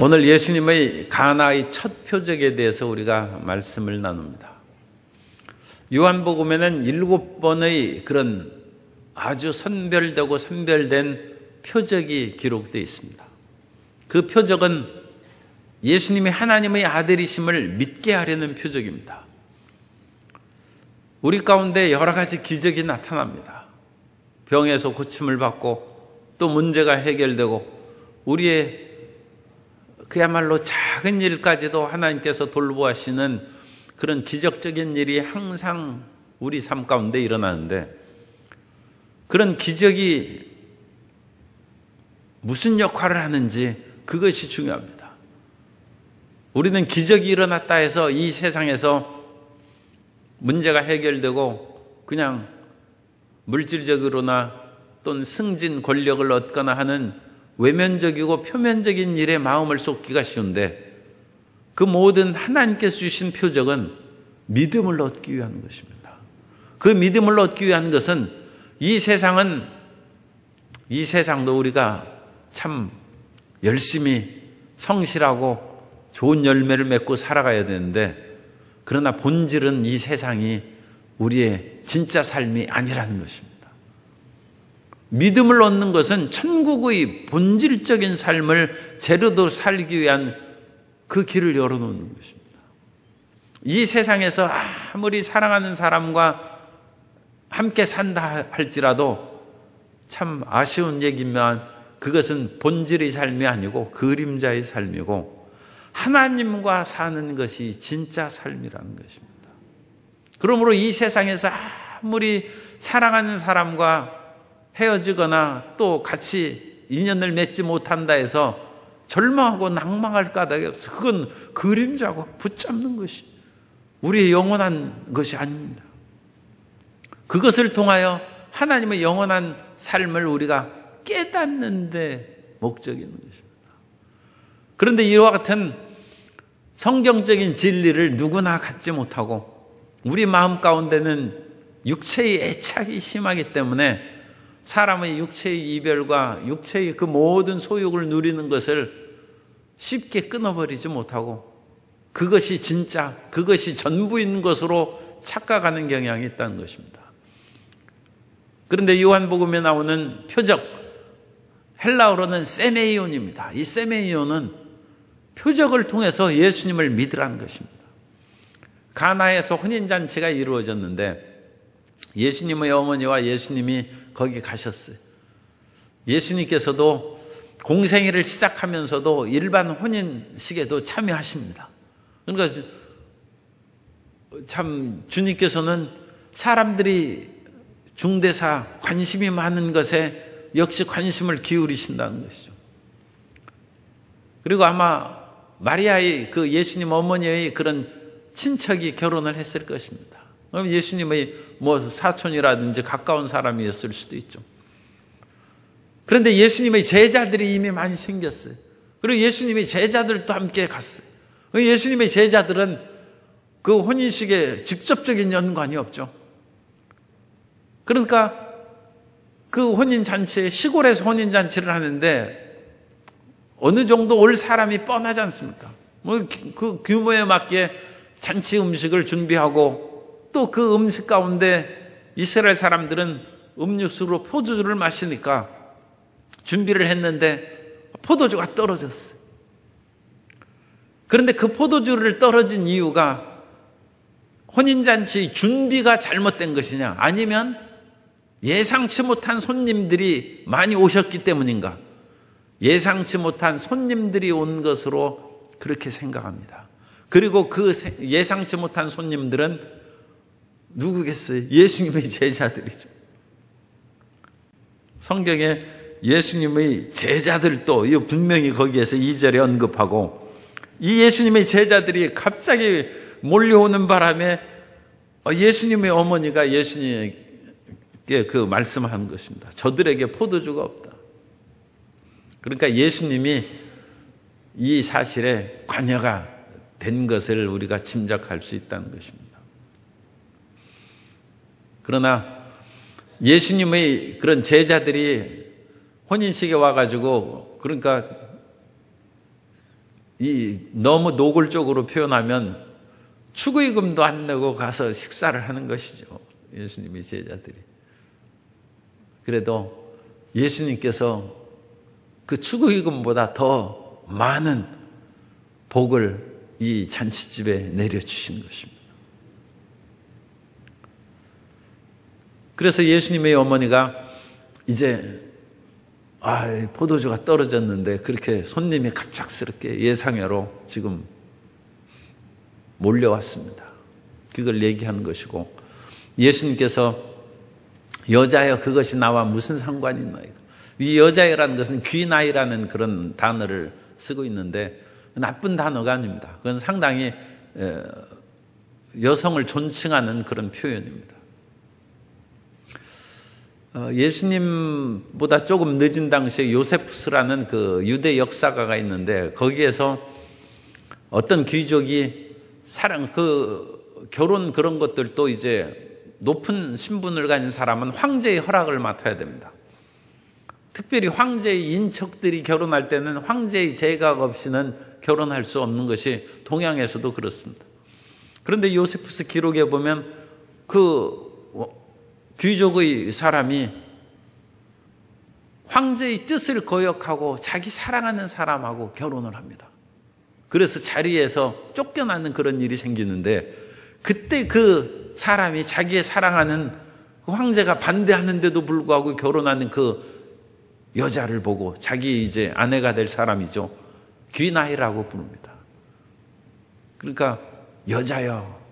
오늘 예수님의 가나의 첫 표적에 대해서 우리가 말씀을 나눕니다. 요한복음에는 7번의 그런 아주 선별되고 선별된 표적이 기록되어 있습니다. 그 표적은 예수님이 하나님의 아들이심을 믿게 하려는 표적입니다. 우리 가운데 여러 가지 기적이 나타납니다. 병에서 고침을 받고 또 문제가 해결되고 우리의 그야말로 작은 일까지도 하나님께서 돌보아시는 그런 기적적인 일이 항상 우리 삶 가운데 일어나는데, 그런 기적이 무슨 역할을 하는지 그것이 중요합니다. 우리는 기적이 일어났다 해서 이 세상에서 문제가 해결되고 그냥 물질적으로나 또는 승진 권력을 얻거나 하는 외면적이고 표면적인 일에 마음을 쏟기가 쉬운데, 그 모든 하나님께서 주신 표적은 믿음을 얻기 위한 것입니다. 그 믿음을 얻기 위한 것은 이 세상도 우리가 참 열심히 성실하고 좋은 열매를 맺고 살아가야 되는데, 그러나 본질은 이 세상이 우리의 진짜 삶이 아니라는 것입니다. 믿음을 얻는 것은 천국의 본질적인 삶을 제대로 살기 위한 그 길을 열어놓는 것입니다. 이 세상에서 아무리 사랑하는 사람과 함께 산다 할지라도 참 아쉬운 얘기지만 그것은 본질의 삶이 아니고 그림자의 삶이고, 하나님과 사는 것이 진짜 삶이라는 것입니다. 그러므로 이 세상에서 아무리 사랑하는 사람과 헤어지거나 또 같이 인연을 맺지 못한다 해서 절망하고 낭망할 까닭이 없어. 그건 그림자고 붙잡는 것이 우리의 영원한 것이 아닙니다. 그것을 통하여 하나님의 영원한 삶을 우리가 깨닫는 데 목적이 있는 것입니다. 그런데 이와 같은 성경적인 진리를 누구나 갖지 못하고, 우리 마음 가운데는 육체의 애착이 심하기 때문에 사람의 육체의 이별과 육체의 그 모든 소욕을 누리는 것을 쉽게 끊어버리지 못하고, 그것이 진짜, 그것이 전부인 것으로 착각하는 경향이 있다는 것입니다. 그런데 요한복음에 나오는 표적, 헬라어로는 세메이온입니다. 이 세메이온은 표적을 통해서 예수님을 믿으라는 것입니다. 가나에서 혼인잔치가 이루어졌는데 예수님의 어머니와 예수님이 거기 가셨어요. 예수님께서도 공생애를 시작하면서도 일반 혼인식에도 참여하십니다. 그러니까 참 주님께서는 사람들이 중대사 관심이 많은 것에 역시 관심을 기울이신다는 것이죠. 그리고 아마 마리아의 그 예수님 어머니의 그런 친척이 결혼을 했을 것입니다. 그럼 예수님의 사촌이라든지 가까운 사람이었을 수도 있죠. 그런데 예수님의 제자들이 이미 많이 생겼어요. 그리고 예수님의 제자들도 함께 갔어요. 예수님의 제자들은 그 혼인식에 직접적인 연관이 없죠. 그러니까 그 혼인잔치에, 시골에서 혼인잔치를 하는데 어느 정도 올 사람이 뻔하지 않습니까? 그 규모에 맞게 잔치 음식을 준비하고, 또 그 음식 가운데 이스라엘 사람들은 음료수로 포도주를 마시니까 준비를 했는데 포도주가 떨어졌어요. 그런데 그 포도주를 떨어진 이유가 혼인잔치 준비가 잘못된 것이냐, 아니면 예상치 못한 손님들이 많이 오셨기 때문인가? 예상치 못한 손님들이 온 것으로 그렇게 생각합니다. 그리고 그 예상치 못한 손님들은 누구겠어요? 예수님의 제자들이죠. 성경에 예수님의 제자들도 분명히 거기에서 2절에 언급하고, 이 예수님의 제자들이 갑자기 몰려오는 바람에 예수님의 어머니가 예수님께 그 말씀한 것입니다. 저들에게 포도주가 없다. 그러니까 예수님이 이 사실에 관여가 된 것을 우리가 짐작할 수 있다는 것입니다. 그러나 예수님의 그런 제자들이 혼인식에 와가지고, 그러니까 너무 노골적으로 표현하면 축의금도 안 내고 가서 식사를 하는 것이죠. 예수님의 제자들이. 그래도 예수님께서 그 축의금보다 더 많은 복을 이 잔치집에 내려주신 것입니다. 그래서 예수님의 어머니가 이제 포도주가 떨어졌는데 그렇게 손님이 갑작스럽게 예상외로 지금 몰려왔습니다. 그걸 얘기하는 것이고, 예수님께서 여자여 그것이 나와 무슨 상관이 있나이까. 이 여자여라는 것은 귀나이라는 그런 단어를 쓰고 있는데 나쁜 단어가 아닙니다. 그건 상당히 여성을 존칭하는 그런 표현입니다. 예수님보다 조금 늦은 당시에 요세푸스라는 그 유대 역사가가 있는데 거기에서 어떤 귀족이 결혼 그런 것들도 이제 높은 신분을 가진 사람은 황제의 허락을 맡아야 됩니다. 특별히 황제의 인척들이 결혼할 때는 황제의 제각 없이는 결혼할 수 없는 것이 동양에서도 그렇습니다. 그런데 요세푸스 기록에 보면 그 귀족의 사람이 황제의 뜻을 거역하고 자기 사랑하는 사람하고 결혼을 합니다. 그래서 자리에서 쫓겨나는 그런 일이 생기는데, 그때 그 사람이 자기의 사랑하는 황제가 반대하는데도 불구하고 결혼하는 그 여자를 보고, 자기 이제 아내가 될 사람이죠, 귀나이라고 부릅니다. 그러니까 여자여,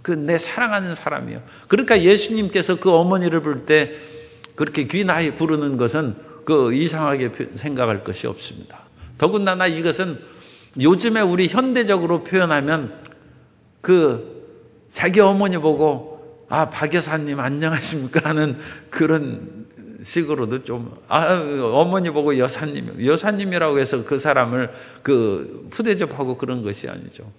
그 내 사랑하는 사람이요. 그러니까 예수님께서 그 어머니를 부를 때 그렇게 귀나이 부르는 것은 그 이상하게 생각할 것이 없습니다. 더군다나 이것은 요즘에 우리 현대적으로 표현하면 자기 어머니 보고 박 여사님 안녕하십니까 하는 그런 식으로도 좀 어머니 보고 여사님이라고 해서 그 사람을 푸대접하고 그런 것이 아니죠.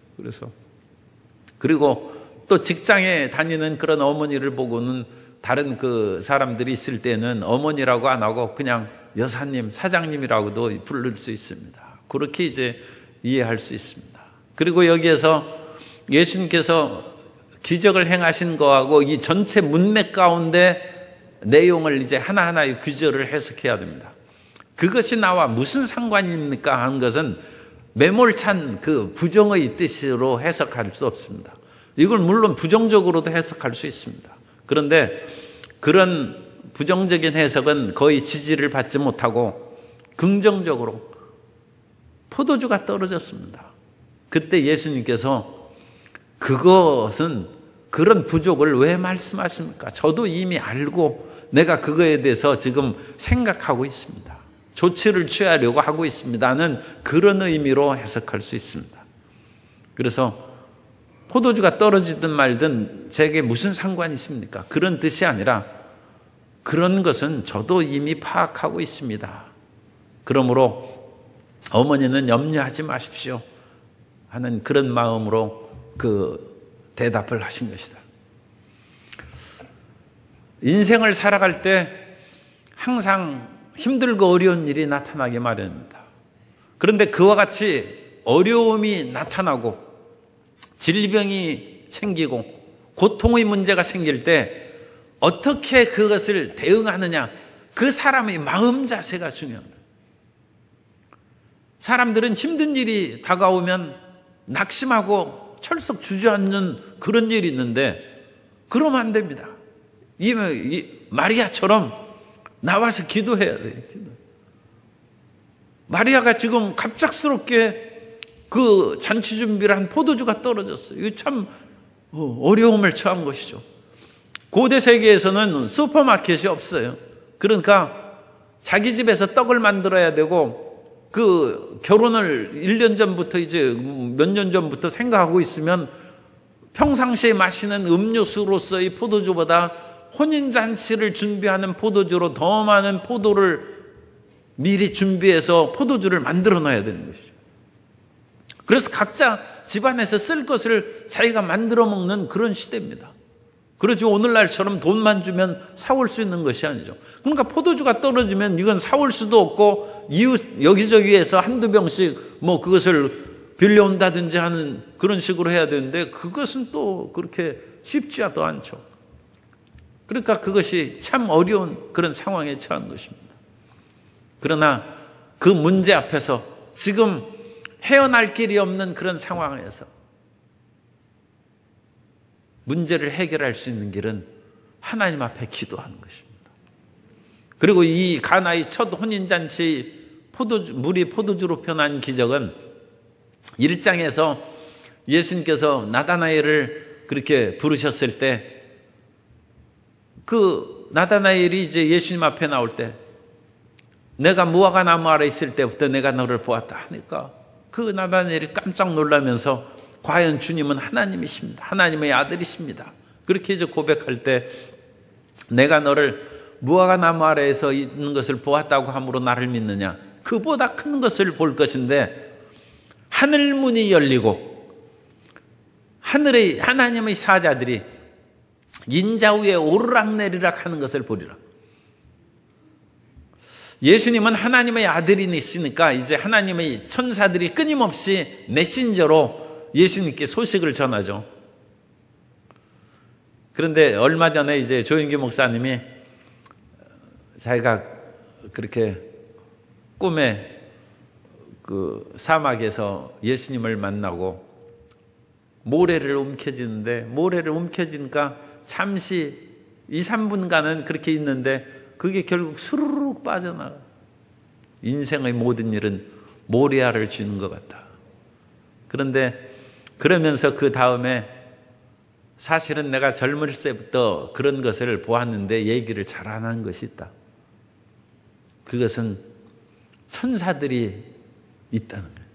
그리고 또 직장에 다니는 그런 어머니를 보고는 다른 그 사람들이 있을 때는 어머니라고 안 하고 그냥 여사님, 사장님이라고도 부를 수 있습니다. 그렇게 이제 이해할 수 있습니다. 그리고 여기에서 예수님께서 기적을 행하신 거하고 이 전체 문맥 가운데 내용을 이제 하나하나 규절을 해석해야 됩니다. 그것이 나와 무슨 상관입니까? 하는 것은 매몰찬 그 부정의 뜻으로 해석할 수 없습니다. 이걸 물론 부정적으로도 해석할 수 있습니다. 그런데 그런 부정적인 해석은 거의 지지를 받지 못하고 긍정적으로 포도주가 떨어졌습니다. 그때 예수님께서 그것은 그런 부족을 왜 말씀하십니까? 저도 이미 알고 내가 그거에 대해서 지금 생각하고 있습니다. 조치를 취하려고 하고 있습니다는 그런 의미로 해석할 수 있습니다. 그래서 포도주가 떨어지든 말든 제게 무슨 상관이 있습니까? 그런 뜻이 아니라 그런 것은 저도 이미 파악하고 있습니다. 그러므로 어머니는 염려하지 마십시오 하는 그런 마음으로 대답을 하신 것이다. 인생을 살아갈 때 항상 힘들고 어려운 일이 나타나기 마련입니다. 그런데 그와 같이 어려움이 나타나고 질병이 생기고 고통의 문제가 생길 때 어떻게 그것을 대응하느냐, 그 사람의 마음 자세가 중요합니다. 사람들은 힘든 일이 다가오면 낙심하고 철썩 주저앉는 그런 일이 있는데 그러면 안 됩니다. 이 마리아처럼 나와서 기도해야 돼요. 마리아가 지금 갑작스럽게 그 잔치 준비를 한 포도주가 떨어졌어요. 이거 참 어려움을 처한 것이죠. 고대 세계에서는 슈퍼마켓이 없어요. 그러니까 자기 집에서 떡을 만들어야 되고 그 결혼을 1년 전부터 이제 몇 년 전부터 생각하고 있으면 평상시에 마시는 음료수로서의 포도주보다 혼인잔치를 준비하는 포도주로 더 많은 포도를 미리 준비해서 포도주를 만들어 놔야 되는 것이죠. 그래서 각자 집안에서 쓸 것을 자기가 만들어 먹는 그런 시대입니다. 그렇지 오늘날처럼 돈만 주면 사올 수 있는 것이 아니죠. 그러니까 포도주가 떨어지면 이건 사올 수도 없고 이웃 여기저기에서 한두 병씩 그것을 빌려온다든지 하는 그런 식으로 해야 되는데 그것은 또 그렇게 쉽지도 않죠. 그러니까 그것이 참 어려운 그런 상황에 처한 것입니다. 그러나 그 문제 앞에서 지금 헤어날 길이 없는 그런 상황에서 문제를 해결할 수 있는 길은 하나님 앞에 기도하는 것입니다. 그리고 이 가나의 첫 혼인잔치 물이 포도주로 변한 기적은 1장에서 예수님께서 나다나엘을 그렇게 부르셨을 때 그 나다나엘이 이제 예수님 앞에 나올 때 내가 무화과 나무 아래 있을 때부터 내가 너를 보았다 하니까 그 나다나엘이 깜짝 놀라면서 과연 주님은 하나님이십니다. 하나님의 아들이십니다. 그렇게 이제 고백할 때 내가 너를 무화과 나무 아래에서 있는 것을 보았다고 함으로 나를 믿느냐? 그보다 큰 것을 볼 것인데 하늘 문이 열리고 하늘의 하나님의 사자들이 인자 위에 오르락내리락 하는 것을 보리라. 예수님은 하나님의 아들이시니까 이제 하나님의 천사들이 끊임없이 메신저로 예수님께 소식을 전하죠. 그런데 얼마 전에 이제 조영기 목사님이 자기가 그렇게 꿈에 그 사막에서 예수님을 만나고 모래를 움켜쥐는데 모래를 움켜쥐니까 잠시 2, 3분간은 그렇게 있는데 그게 결국 수르륵 빠져나가. 인생의 모든 일은 모래알을 쥐는 것 같다. 그런데 그러면서 그 다음에 사실은 내가 젊을 때부터 그런 것을 보았는데 얘기를 잘 안 한 것이 있다. 그것은 천사들이 있다는 거예요.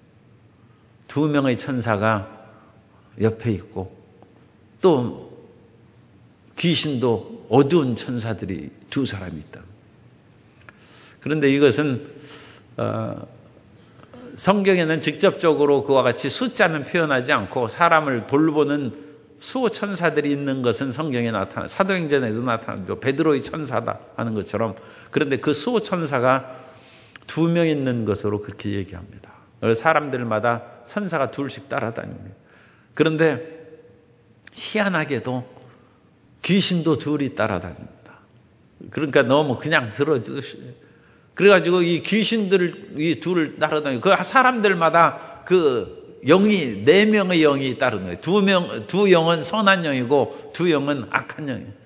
2명의 천사가 옆에 있고 또 귀신도 어두운 천사들이 2사람이 있다. 그런데 이것은 성경에는 직접적으로 그와 같이 숫자는 표현하지 않고 사람을 돌보는 수호 천사들이 있는 것은 성경에 나타나 사도행전에도 나타나죠. 베드로의 천사다 하는 것처럼. 그런데 그 수호 천사가 2명 있는 것으로 그렇게 얘기합니다. 사람들마다 천사가 2씩 따라다닙니다. 그런데 희한하게도 귀신도 2이 따라다닙니다. 그러니까 너무 그냥 들어주시. 그래가지고 이 귀신들을 이 2를 따라다니고 그 사람들마다 그 영이 4명의 영이 따르는 거예요. 2 영은 선한 영이고 2 영은 악한 영이에요.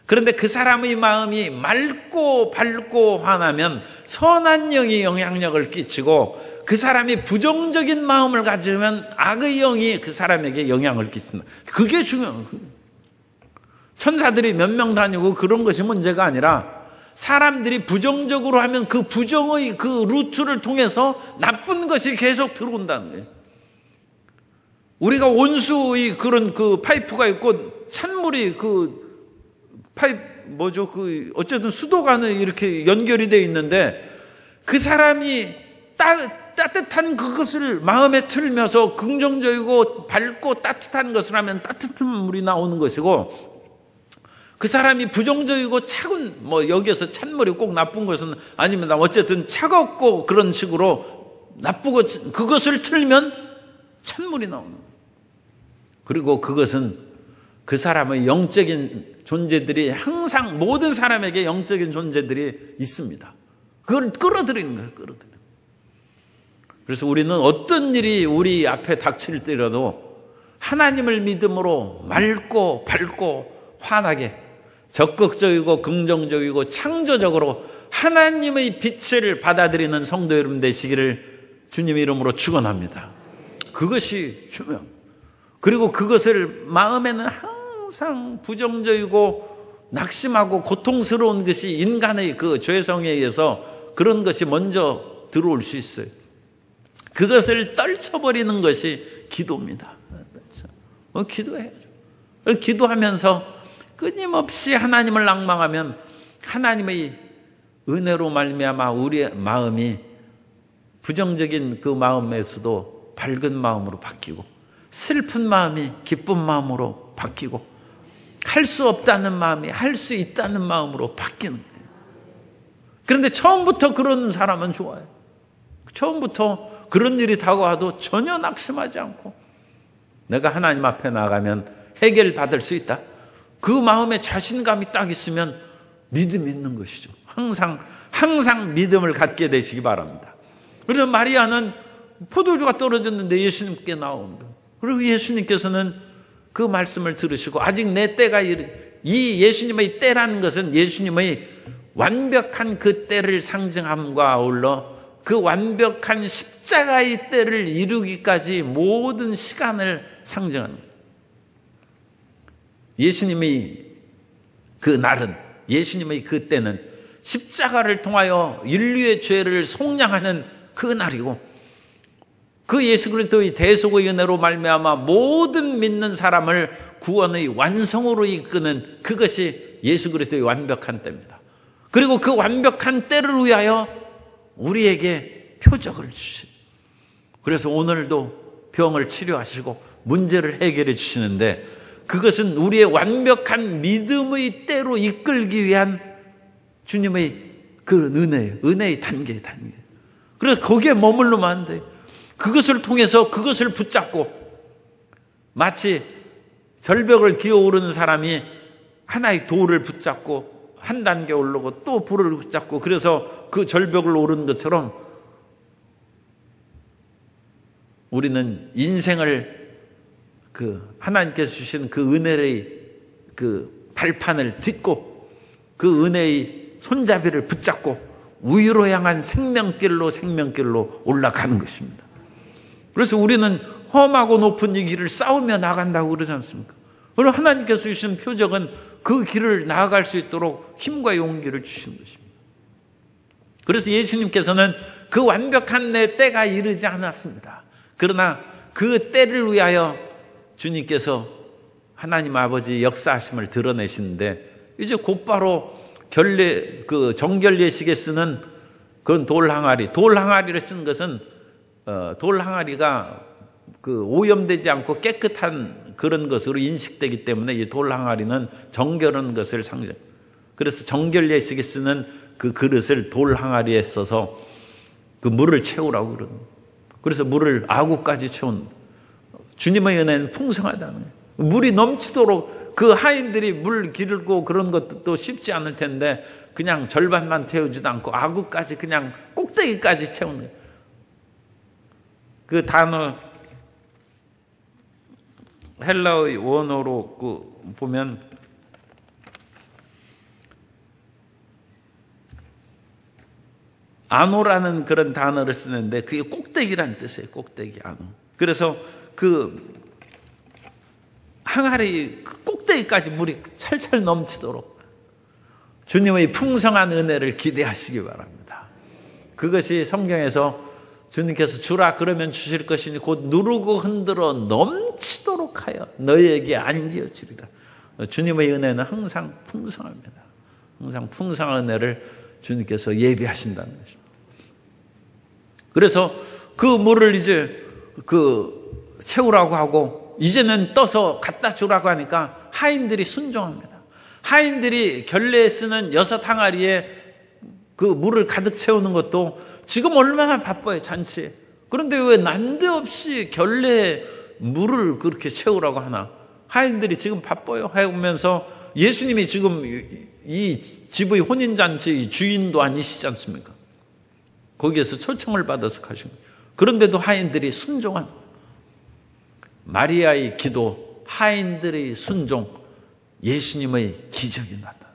그런데 그 사람의 마음이 맑고 밝고 환하면 선한 영이 영향력을 끼치고 그 사람이 부정적인 마음을 가지면 악의 영이 그 사람에게 영향을 끼친다. 그게 중요한 거예요. 천사들이 몇 명 다니고 그런 것이 문제가 아니라 사람들이 부정적으로 하면 그 부정의 그 루트를 통해서 나쁜 것이 계속 들어온다는 거예요. 우리가 온수의 그런 그 파이프가 있고 찬물이 그 어쨌든 수도관에 이렇게 연결이 되어 있는데 그 사람이 따뜻한 그것을 마음에 틀면서 긍정적이고 밝고 따뜻한 것을 하면 따뜻한 물이 나오는 것이고 그 사람이 부정적이고 차가운 여기에서 찬물이 꼭 나쁜 것은 아닙니다. 어쨌든 차갑고 그런 식으로 나쁘고 그것을 틀면 찬물이 나오는 거예요. 그리고 그것은 그 사람의 영적인 존재들이 항상 모든 사람에게 영적인 존재들이 있습니다. 그걸 끌어들이는 거예요. 끌어들이는. 그래서 우리는 어떤 일이 우리 앞에 닥칠 때라도 하나님을 믿음으로 맑고 밝고 환하게 적극적이고 긍정적이고 창조적으로 하나님의 빛을 받아들이는 성도 여러분 되시기를 주님의 이름으로 축원합니다. 그것이 중요합니다. 그리고 그것을 마음에는 항상 부정적이고 낙심하고 고통스러운 것이 인간의 그 죄성에 의해서 그런 것이 먼저 들어올 수 있어요. 그것을 떨쳐버리는 것이 기도입니다. 기도해야죠. 기도하면서 끊임없이 하나님을 낭망하면 하나님의 은혜로 말미암아 우리의 마음이 부정적인 그 마음에서도 밝은 마음으로 바뀌고 슬픈 마음이 기쁜 마음으로 바뀌고 할 수 없다는 마음이 할 수 있다는 마음으로 바뀌는 거예요. 그런데 처음부터 그런 사람은 좋아요. 처음부터 그런 일이 다가와도 전혀 낙심하지 않고 내가 하나님 앞에 나가면 해결받을 수 있다. 그 마음에 자신감이 딱 있으면 믿음이 있는 것이죠. 항상 믿음을 갖게 되시기 바랍니다. 그래서 마리아는 포도주가 떨어졌는데 예수님께 나옵니다. 그리고 예수님께서는 그 말씀을 들으시고 아직 내 때가 이 예수님의 때라는 것은 예수님의 완벽한 그 때를 상징함과 아울러 그 완벽한 십자가의 때를 이루기까지 모든 시간을 상징하는 거예요. 예수님의 그 날은, 예수님의 그 때는 십자가를 통하여 인류의 죄를 속량하는 그 날이고 그 예수 그리스도의 대속의 은혜로 말미암아 모든 믿는 사람을 구원의 완성으로 이끄는 그것이 예수 그리스도의 완벽한 때입니다. 그리고 그 완벽한 때를 위하여 우리에게 표적을 주십니다. 그래서 오늘도 병을 치료하시고 문제를 해결해 주시는데 그것은 우리의 완벽한 믿음의 때로 이끌기 위한 주님의 그 은혜의 단계. 그래서 거기에 머물르면 안 돼요. 그것을 통해서 그것을 붙잡고 마치 절벽을 기어오르는 사람이 하나의 돌을 붙잡고 한 단계 오르고 또 불을 붙잡고 그래서 그 절벽을 오르는 것처럼 우리는 인생을 그 하나님께서 주신 그 은혜의 그 발판을 딛고 그 은혜의 손잡이를 붙잡고 위로 향한 생명길로 올라가는 것입니다. 그래서 우리는 험하고 높은 이 길을 싸우며 나간다고 그러지 않습니까? 그리고 하나님께서 주신 표적은 그 길을 나아갈 수 있도록 힘과 용기를 주신 것입니다. 그래서 예수님께서는 그 완벽한 내 때가 이르지 않았습니다. 그러나 그 때를 위하여 주님께서 하나님 아버지 역사하심을 드러내시는데 이제 곧바로 정결 예식에 쓰는 그런 돌 항아리를 쓴 것은 돌 항아리가 그 오염되지 않고 깨끗한 그런 것으로 인식되기 때문에 이 돌 항아리는 정결한 것을 상징. 그래서 정결 예식에 쓰는 그 그릇을 돌 항아리에 써서 그 물을 채우라고 그러는. 그래서 물을 아구까지 채운. 주님의 은혜는 풍성하다는 거예요. 물이 넘치도록 그 하인들이 물 기르고 그런 것도 쉽지 않을 텐데 그냥 절반만 채우지도 않고 아구까지 그냥 꼭대기까지 채우는 거예요. 그 단어 헬라의 원어로 보면 아노라는 그런 단어를 쓰는데 그게 꼭대기란 뜻이에요. 꼭대기 아노. 그래서 그 항아리 꼭대기까지 물이 찰찰 넘치도록 주님의 풍성한 은혜를 기대하시기 바랍니다. 그것이 성경에서 주님께서 주라 그러면 주실 것이니 곧 누르고 흔들어 넘치도록 하여 너희에게 안기어주리라. 주님의 은혜는 항상 풍성합니다. 항상 풍성한 은혜를 주님께서 예비하신다는 것입니다. 그래서 그 물을 이제 채우라고 하고 이제는 떠서 갖다 주라고 하니까 하인들이 순종합니다. 하인들이 결례에 쓰는 6 항아리에 그 물을 가득 채우는 것도 지금 얼마나 바빠요, 잔치에. 그런데 왜 난데없이 결례에 물을 그렇게 채우라고 하나? 하인들이 지금 바빠요 하면서 예수님이 지금 이 집의 혼인잔치 주인도 아니시지 않습니까? 거기에서 초청을 받아서 가신 거예요. 그런데도 하인들이 순종한 마리아의 기도, 하인들의 순종, 예수님의 기적이 나타.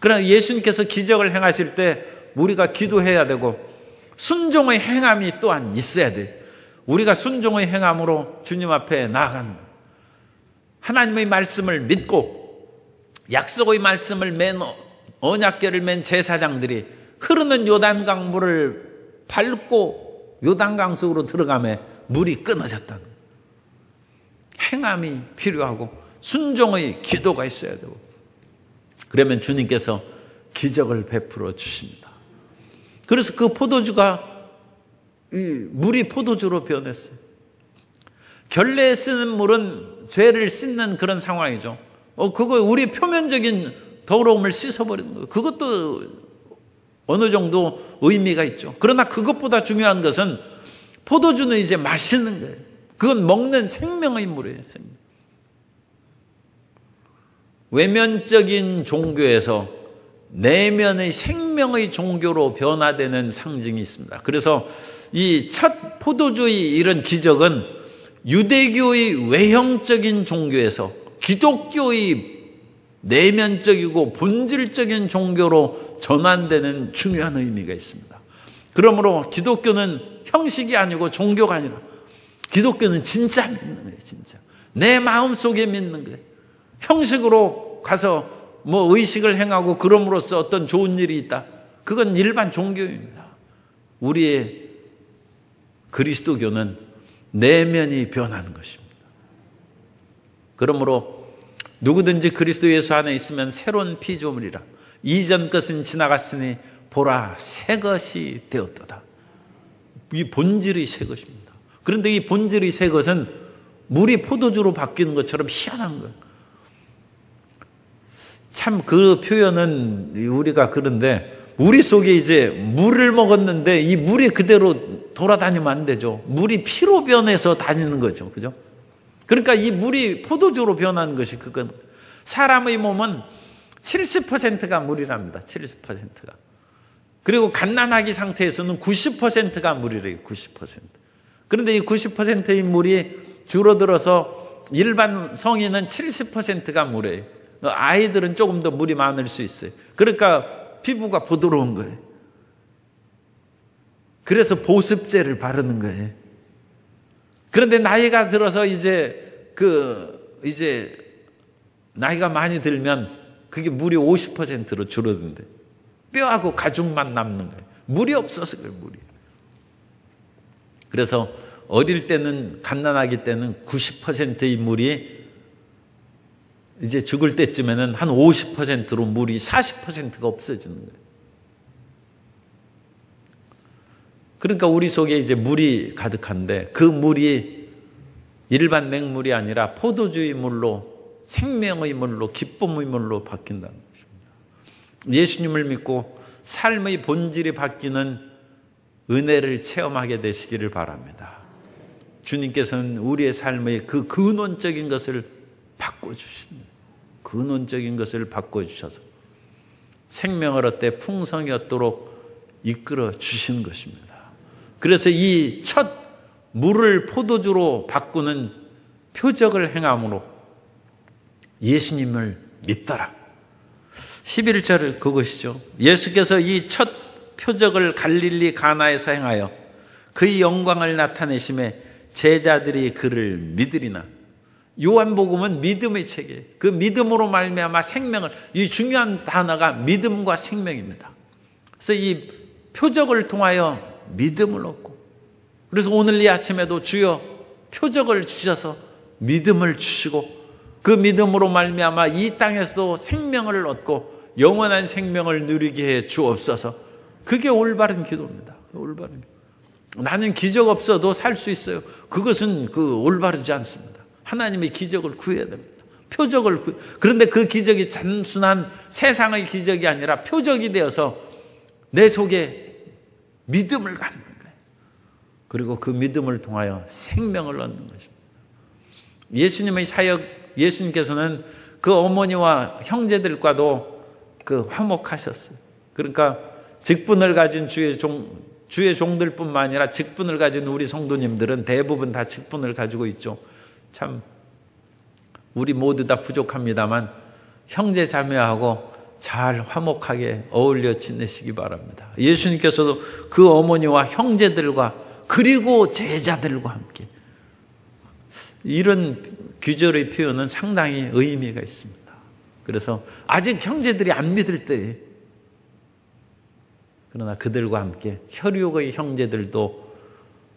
그러나 예수님께서 기적을 행하실 때 우리가 기도해야 되고 순종의 행함이 또한 있어야 돼. 우리가 순종의 행함으로 주님 앞에 나아가는 거예요. 하나님의 말씀을 믿고 약속의 말씀을 맨 언약궤를 맨 제사장들이 흐르는 요단강 물을 밟고 요단강 속으로 들어가며 물이 끊어졌다는 거예요. 행함이 필요하고 순종의 기도가 있어야 되고 그러면 주님께서 기적을 베풀어 주십니다. 그래서 그 포도주가 물이 포도주로 변했어요. 결례에 쓰는 물은 죄를 씻는 그런 상황이죠. 그거 우리 표면적인 더러움을 씻어버리는 거예요. 그것도 어느 정도 의미가 있죠. 그러나 그것보다 중요한 것은 포도주는 이제 마시는 거예요. 그건 먹는 생명의 물이에요. 생명. 외면적인 종교에서 내면의 생명의 종교로 변화되는 상징이 있습니다. 그래서 이 첫 포도주의 이런 기적은 유대교의 외형적인 종교에서 기독교의 내면적이고 본질적인 종교로 전환되는 중요한 의미가 있습니다. 그러므로 기독교는 형식이 아니고 종교가 아니라 기독교는 진짜 믿는 거예요. 진짜 내 마음속에 믿는 거예요. 형식으로 가서 뭐 의식을 행하고 그럼으로써 어떤 좋은 일이 있다. 그건 일반 종교입니다. 우리의 그리스도교는 내면이 변하는 것입니다. 그러므로 누구든지 그리스도 예수 안에 있으면 새로운 피조물이라. 이전 것은 지나갔으니 보라 새 것이 되었도다. 이 본질이 새 것입니다. 그런데 이 본질이 새 것은 물이 포도주로 바뀌는 것처럼 희한한 거예요. 참 그 표현은 우리가 그런데 우리 속에 이제 물을 먹었는데 이 물이 그대로 돌아다니면 안 되죠. 물이 피로 변해서 다니는 거죠. 그죠? 그러니까 이 물이 포도주로 변하는 것이 그건 사람의 몸은 70%가 물이랍니다. 70%가. 그리고 갓난아기 상태에서는 90%가 물이래요. 90%. 그런데 이 90%의 물이 줄어들어서 일반 성인은 70%가 물이에요. 아이들은 조금 더 물이 많을 수 있어요. 그러니까 피부가 부드러운 거예요. 그래서 보습제를 바르는 거예요. 그런데 나이가 들어서 이제 나이가 많이 들면 그게 물이 50%로 줄어든대. 뼈하고 가죽만 남는 거예요. 물이 없어서 그래요, 물이. 그래서 어릴 때는, 갓난아기 때는 90%의 물이 이제 죽을 때쯤에는 한 50%로 물이 40%가 없어지는 거예요. 그러니까 우리 속에 이제 물이 가득한데 그 물이 일반 맹물이 아니라 포도주의 물로, 생명의 물로, 기쁨의 물로 바뀐다는 것입니다. 예수님을 믿고 삶의 본질이 바뀌는 은혜를 체험하게 되시기를 바랍니다. 주님께서는 우리의 삶의 그 근원적인 것을 바꿔주신, 근원적인 것을 바꿔주셔서 생명을 얻되 풍성히 얻도록 이끌어 주시는 것입니다. 그래서 이 첫 물을 포도주로 바꾸는 표적을 행함으로 예수님을 믿더라. 11절 그것이죠. 예수께서 이 첫 표적을 갈릴리 가나에서 행하여 그의 영광을 나타내심에 제자들이 그를 믿으리나. 요한복음은 믿음의 책이에요. 그 믿음으로 말미암아 생명을, 이 중요한 단어가 믿음과 생명입니다. 그래서 이 표적을 통하여 믿음을 얻고, 그래서 오늘 이 아침에도 주여 표적을 주셔서 믿음을 주시고 그 믿음으로 말미암아 이 땅에서도 생명을 얻고 영원한 생명을 누리게 해 주옵소서. 그게 올바른 기도입니다. 올바른 기도. 나는 기적 없어도 살 수 있어요. 그것은 올바르지 않습니다. 하나님의 기적을 구해야 됩니다. 표적을 그런데 그 기적이 단순한 세상의 기적이 아니라 표적이 되어서 내 속에 믿음을 갖는 거예요. 그리고 그 믿음을 통하여 생명을 얻는 것입니다. 예수님의 사역, 예수님께서는 그 어머니와 형제들과도 화목하셨어요. 그러니까 직분을 가진 주의 종들뿐만 아니라 직분을 가진 우리 성도님들은 대부분 다 직분을 가지고 있죠. 참 우리 모두 다 부족합니다만 형제 자매하고 잘 화목하게 어울려 지내시기 바랍니다. 예수님께서도 그 어머니와 형제들과 그리고 제자들과 함께, 이런 귀절의 표현은 상당히 의미가 있습니다. 그래서 아직 형제들이 안 믿을 때에, 그러나 그들과 함께 혈육의 형제들도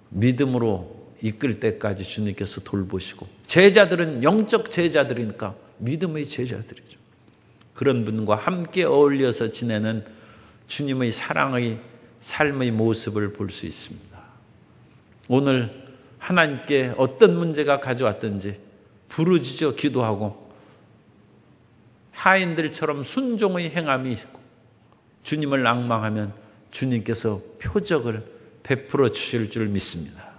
믿음으로 이끌 때까지 주님께서 돌보시고, 제자들은 영적 제자들이니까 믿음의 제자들이죠. 그런 분과 함께 어울려서 지내는 주님의 사랑의 삶의 모습을 볼 수 있습니다. 오늘 하나님께 어떤 문제가 가져왔든지 부르짖어 기도하고 하인들처럼 순종의 행함이 있고 주님을 앙망하면 주님께서 표적을 베풀어 주실 줄 믿습니다.